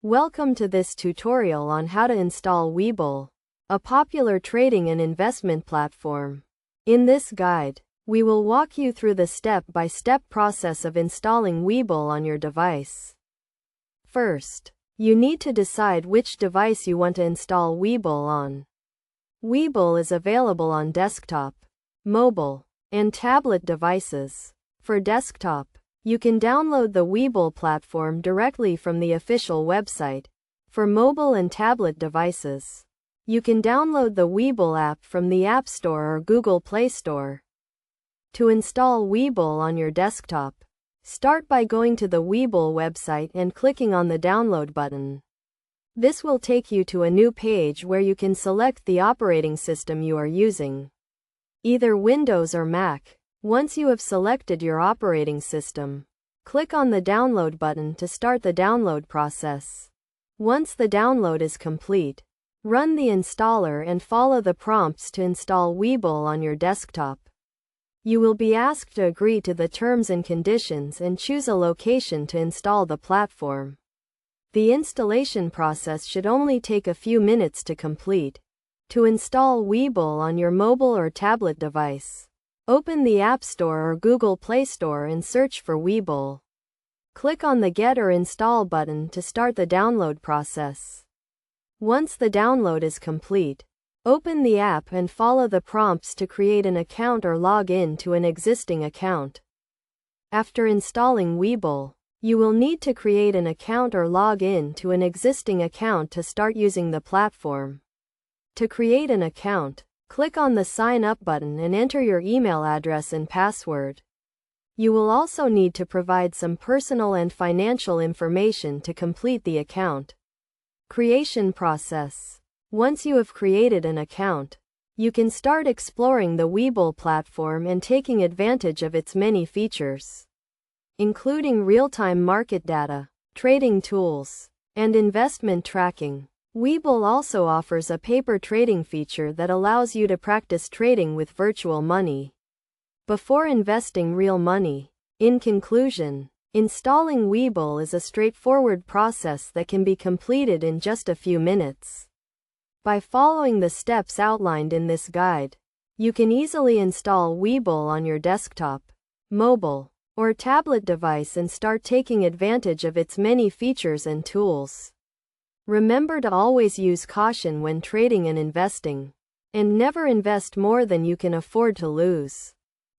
Welcome to this tutorial on how to install Webull, a popular trading and investment platform. In this guide, we will walk you through the step-by-step process of installing Webull on your device. First, you need to decide which device you want to install Webull on. Webull is available on desktop, mobile, and tablet devices. For desktop, you can download the Webull platform directly from the official website. For mobile and tablet devices, you can download the Webull app from the App Store or Google Play Store. To install Webull on your desktop, start by going to the Webull website and clicking on the download button. This will take you to a new page where you can select the operating system you are using, either Windows or Mac. Once you have selected your operating system, click on the download button to start the download process. Once the download is complete, run the installer and follow the prompts to install Webull on your desktop. You will be asked to agree to the terms and conditions and choose a location to install the platform. The installation process should only take a few minutes to complete. To install Webull on your mobile or tablet device, open the App Store or Google Play Store and search for Webull. Click on the Get or Install button to start the download process. Once the download is complete, open the app and follow the prompts to create an account or log in to an existing account. After installing Webull, you will need to create an account or log in to an existing account to start using the platform. To create an account, click on the Sign Up button and enter your email address and password. You will also need to provide some personal and financial information to complete the account. Creation process. Once you have created an account, you can start exploring the Webull platform and taking advantage of its many features, including real-time market data, trading tools, and investment tracking. Webull also offers a paper trading feature that allows you to practice trading with virtual money before investing real money. In conclusion, installing Webull is a straightforward process that can be completed in just a few minutes. By following the steps outlined in this guide, you can easily install Webull on your desktop, mobile, or tablet device and start taking advantage of its many features and tools. Remember to always use caution when trading and investing, and never invest more than you can afford to lose.